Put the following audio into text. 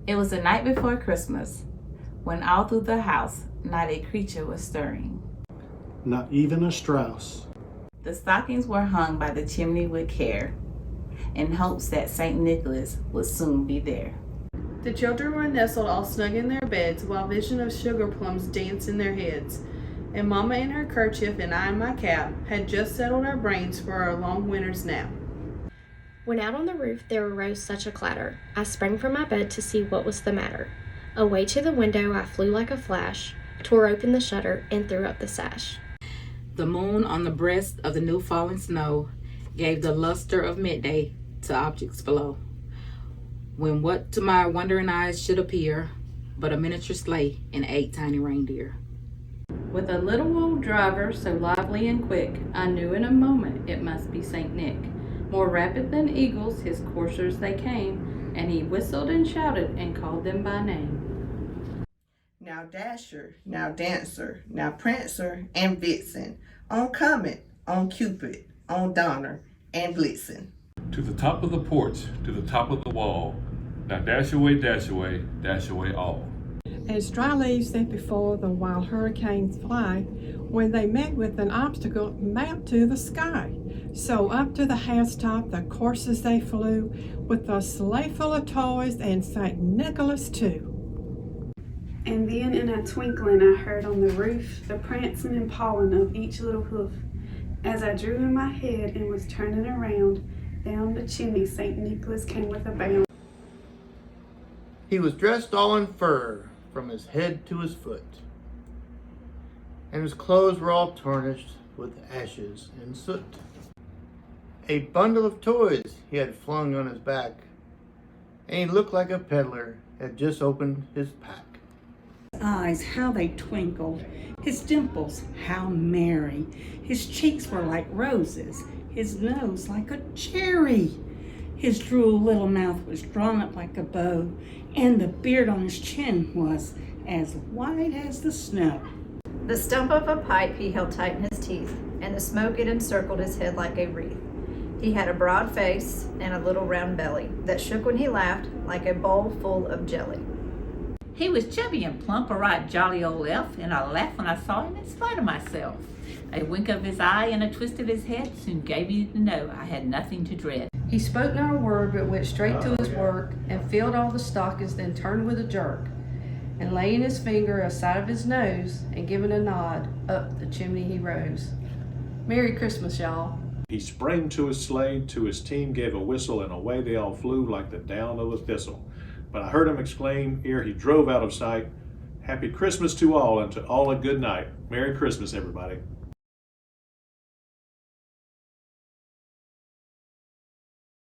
It was the night before Christmas, when all through the house not a creature was stirring. Not even a Strauss. The stockings were hung by the chimney with care, in hopes that St. Nicholas would soon be there. The children were nestled all snug in their beds, while vision of sugar plums danced in their heads. And Mama in her kerchief and I in my cap had just settled our brains for our long winter's nap. When out on the roof there arose such a clatter, I sprang from my bed to see what was the matter. Away to the window I flew like a flash, tore open the shutter, and threw up the sash. The moon on the breast of the new fallen snow gave the luster of midday to objects below, when what to my wondering eyes should appear but a miniature sleigh and 8 tiny reindeer. With a little old driver so lively and quick, I knew in a moment it must be St. Nick. More rapid than eagles his coursers they came, and he whistled and shouted and called them by name. Now Dasher, now Dancer, now Prancer and Vixen, on Comet, on Cupid, on Donner and Blitzen. To the top of the porch, to the top of the wall, now dash away, dash away, dash away all. As dry leaves that before the wild hurricanes fly, when they met with an obstacle, mount to the sky. So up to the housetop the coursers they flew, with a sleigh full of toys and St. Nicholas too. And then in a twinkling I heard on the roof the prancing and pawing of each little hoof. As I drew in my head and was turning around, down the chimney St. Nicholas came with a bound. He was dressed all in fur, from his head to his foot, and his clothes were all tarnished with ashes and soot. A bundle of toys he had flung on his back, and he looked like a peddler had just opened his pack. His eyes, how they twinkled, his dimples, how merry. His cheeks were like roses, his nose like a cherry. His droll little mouth was drawn up like a bow, and the beard on his chin was as white as the snow. The stump of a pipe he held tight in his teeth, and the smoke it encircled his head like a wreath. He had a broad face and a little round belly that shook when he laughed like a bowl full of jelly. He was chubby and plump, a right jolly old elf, and I laughed when I saw him in spite of myself. A wink of his eye and a twist of his head soon gave me to know I had nothing to dread. He spoke not a word, but went straight to his work, and filled all the stockings, then turned with a jerk, and laying his finger aside of his nose, and giving a nod, up the chimney he rose. Merry Christmas, y'all. He sprang to his sleigh, to his team gave a whistle, and away they all flew like the down of a thistle. But I heard him exclaim, ere he drove out of sight, Happy Christmas to all, and to all a good night. Merry Christmas, everybody.